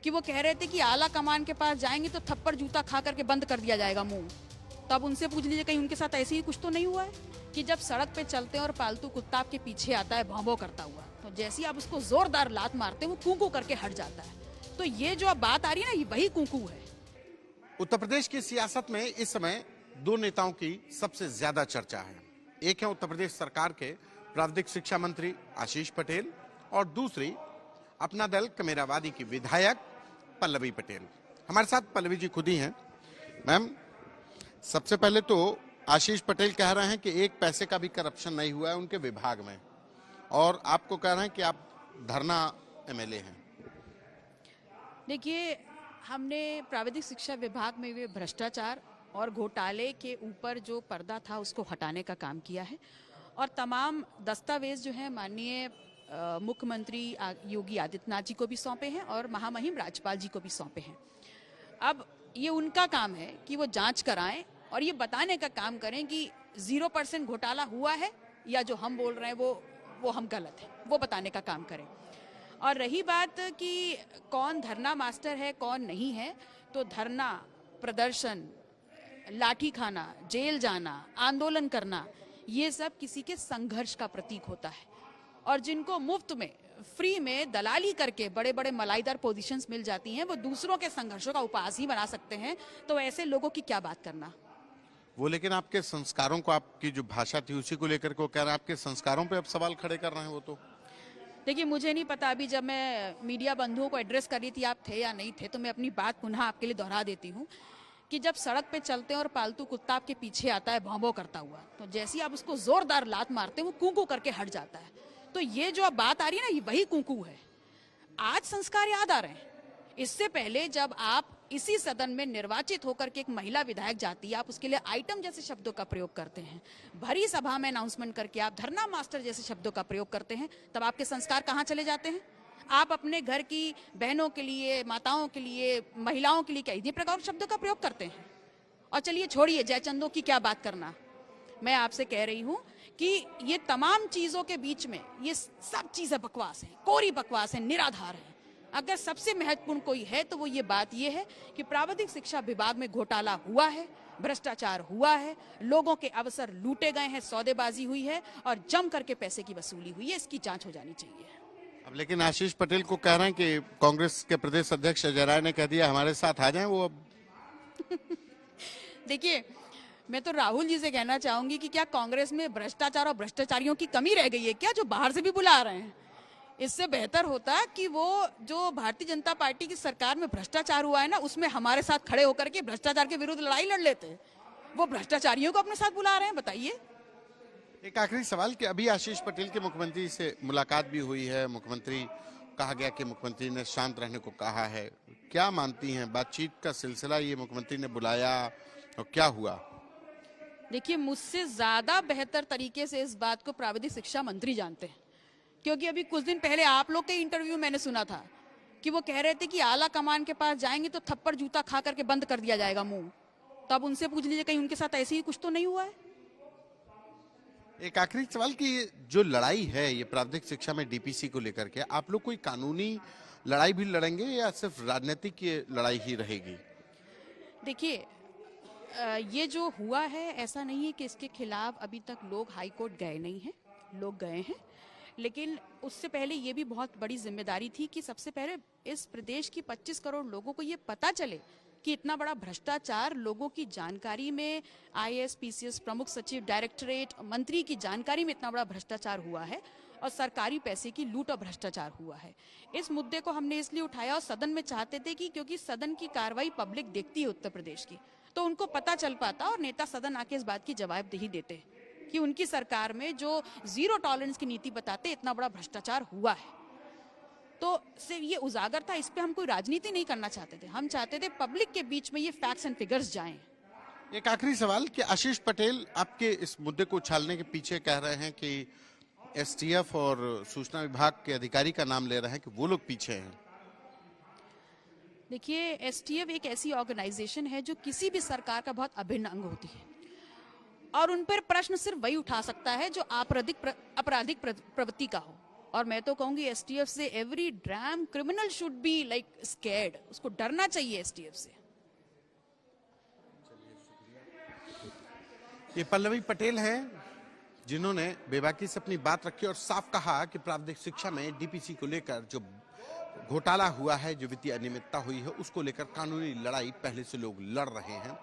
कि वो कह रहे थे कि आला कमान के पास जाएंगे तो थप्पड़ जूता खा करके बंद कर दिया जाएगा मुंह। तो अब उनसे पूछ लीजिए कहीं उनके साथ ऐसे ही कुछ तो नहीं हुआ है कि जब सड़क पे चलते हैं और पालतू कुत्ता आपके पीछे आता है भौं भौं करता हुआ, तो जैसे ही आप उसको जोरदार लात मारते हैं वो कूकू करके हट जाता है। तो ये जो अब बात आ रही है ना, ये वही कूकू है। उत्तर प्रदेश की सियासत में इस समय दो नेताओं की सबसे ज्यादा चर्चा है। एक है उत्तर प्रदेश सरकार के प्राविधिक शिक्षा मंत्री आशीष पटेल और दूसरी अपना दल कमेरावादी की विधायक पल्लवी पटेल। हमारे साथ पल्लवी जी खुद ही हैं। मैम, सबसे पहले तो आशीष पटेल कह रहे हैं कि एक पैसे का भी करप्शन नहीं हुआ है उनके विभाग में, और आपको कह रहे हैं कि आप धरना एमएलए हैं। देखिए, हमने प्राविधिक शिक्षा विभाग में हुए भ्रष्टाचार और घोटाले के ऊपर जो पर्दा था उसको हटाने का काम किया है, और तमाम दस्तावेज जो है माननीय मुख्यमंत्री योगी आदित्यनाथ जी को भी सौंपे हैं और महामहिम राज्यपाल जी को भी सौंपे हैं। अब ये उनका काम है कि वो जांच कराएं और ये बताने का काम करें कि 0% घोटाला हुआ है या जो हम बोल रहे हैं वो हम गलत है, वो बताने का काम करें। और रही बात कि कौन धरना मास्टर है कौन नहीं है, तो धरना, प्रदर्शन, लाठी खाना, जेल जाना, आंदोलन करना, ये सब किसी के संघर्ष का प्रतीक होता है। और जिनको मुफ्त में, फ्री में दलाली करके बड़े बड़े मलाईदार पोजीशंस मिल जाती हैं, वो दूसरों के संघर्षों का उपहास ही बना सकते हैं। तो ऐसे लोगों की क्या बात करना। वो लेकिन आपके संस्कारों को, आपकी जो भाषा थी उसी को लेकर के वो कह रहे हैं, आपके संस्कारों पे अब सवाल खड़े कर रहे हैं वो। तो देखिए, मुझे नहीं पता, अभी जब मैं मीडिया बंधुओं को एड्रेस कर रही थी, आप थे या नहीं थे, तो मैं अपनी बात पुनः आपके लिए दोहरा देती हूँ कि जब सड़क पे चलते हैं और पालतू कुत्ता आपके पीछे आता है भौं भौं करता हुआ, तो जैसे ही आप उसको जोरदार लात मारते हैं वो कूकू करके हट जाता है। तो ये जो अब बात आ रही है ना, ये वही कूकू है। आज संस्कार याद आ रहे हैं। इससे पहले जब आप इसी सदन में निर्वाचित होकर के एक महिला विधायक जाती है, आप उसके लिए आइटम जैसे शब्दों का प्रयोग करते हैं, भरी सभा में अनाउंसमेंट करके आप धरना मास्टर जैसे शब्दों का प्रयोग करते हैं, तब आपके संस्कार कहाँ चले जाते हैं? आप अपने घर की बहनों के लिए, माताओं के लिए, महिलाओं के लिए क्या इन्हीं प्रकार शब्दों का प्रयोग करते हैं? और चलिए छोड़िए जयचंदों की क्या बात करना, मैं आपसे कह रही हूं कि ये तमाम चीजों के बीच में ये सब चीजें बकवास हैं, कोरी बकवास है, निराधार है। अगर सबसे महत्वपूर्ण कोई है तो वो ये बात ये है कि प्राविधिक शिक्षा विभाग में घोटाला हुआ है, भ्रष्टाचार हुआ है, लोगों के अवसर लूटे गए हैं, सौदेबाजी हुई है और जम करके पैसे की वसूली हुई है। इसकी जांच हो जानी चाहिए। अब लेकिन आशीष पटेल को कह रहे हैं कि कांग्रेस के प्रदेश अध्यक्ष अजय राय ने कह दिया हमारे साथ आ जाएं वो अब। देखिए, मैं तो राहुल जी से कहना चाहूंगी कि क्या कांग्रेस में भ्रष्टाचार और भ्रष्टाचारियों की कमी रह गई है क्या, जो बाहर से भी बुला रहे हैं? इससे बेहतर होता कि वो जो भारतीय जनता पार्टी की सरकार में भ्रष्टाचार हुआ है ना, उसमें हमारे साथ खड़े होकर के भ्रष्टाचार के विरुद्ध लड़ाई लड़ लेते। वो भ्रष्टाचारियों को अपने साथ बुला रहे हैं, बताइए। एक आखिरी सवाल कि अभी आशीष पटेल के मुख्यमंत्री से मुलाकात भी हुई है, मुख्यमंत्री कहा गया कि मुख्यमंत्री ने शांत रहने को कहा है, क्या मानती हैं बातचीत का सिलसिला ये मुख्यमंत्री ने बुलाया और क्या हुआ? देखिए, मुझसे ज्यादा बेहतर तरीके से इस बात को प्राविधिक शिक्षा मंत्री जानते हैं, क्योंकि अभी कुछ दिन पहले आप लोग के इंटरव्यू मैंने सुना था कि वो कह रहे थे कि आला कमान के पास जाएंगे तो थप्पड़ जूता खा करके बंद कर दिया जाएगा मुंह। तो अब उनसे पूछ लीजिए कहीं उनके साथ ऐसे ही कुछ तो नहीं हुआ है। एक आखिरी सवाल कि जो लड़ाई है ये प्राविधिक शिक्षा में डीपीसी को लेकर के, आप लोग कोई कानूनी लड़ाई भी लड़ेंगे या सिर्फ राजनीतिक लड़ाई ही रहेगी? देखिए, ये जो हुआ है ऐसा नहीं है कि इसके खिलाफ अभी तक लोग हाई कोर्ट गए नहीं हैं, लोग गए हैं, लेकिन उससे पहले ये भी बहुत बड़ी जिम्मेदारी थी कि सबसे पहले इस प्रदेश की 25 करोड़ लोगों को ये पता चले कि इतना बड़ा भ्रष्टाचार लोगों की जानकारी में, आईएएस, पीसीएस, प्रमुख सचिव, डायरेक्टरेट, मंत्री की जानकारी में इतना बड़ा भ्रष्टाचार हुआ है और सरकारी पैसे की लूट और भ्रष्टाचार हुआ है। इस मुद्दे को हमने इसलिए उठाया और सदन में चाहते थे कि क्योंकि सदन की कार्रवाई पब्लिक देखती है उत्तर प्रदेश की, तो उनको पता चल पाता और नेता सदन आके इस बात की जवाबदेही देते कि उनकी सरकार में जो 0 टॉलरेंस की नीति बताते इतना बड़ा भ्रष्टाचार हुआ है। तो सिर्फ ये उजागर था, इस पे हम कोई राजनीति नहीं करना चाहते थे, हम चाहते थे पब्लिक के बीच में ये फैक्ट्स एंड फिगर्स जाएं। एक आखिरी सवाल कि आशीष पटेल आपके इस मुद्दे को उछालने के पीछे कह रहे हैं कि एसटीएफ और सूचना विभाग के अधिकारी का नाम ले रहे हैं कि वो लोग पीछे हैं। देखिए, एसटीएफ एक ऐसी ऑर्गेनाइजेशन है जो किसी भी सरकार का बहुत अभिन्न अंग होती है और उन पर प्रश्न सिर्फ वही उठा सकता है जो आपराधिक प्रवृत्ति का हो। और मैं तो कहूंगी एसटीएफ से every dram criminal should be like scared, उसको डरना चाहिए एसटीएफ से। ये पल्लवी पटेल हैं जिन्होंने बेबाकी से अपनी बात रखी और साफ कहा कि प्राविधिक शिक्षा में डीपीसी को लेकर जो घोटाला हुआ है, जो वित्तीय अनियमितता हुई है, उसको लेकर कानूनी लड़ाई पहले से लोग लड़ रहे हैं,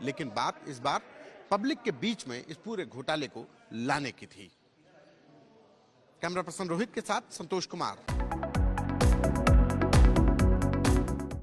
लेकिन बात इस बार पब्लिक के बीच में इस पूरे घोटाले को लाने की थी। कैमरा पर्सन रोहित के साथ संतोष कुमार।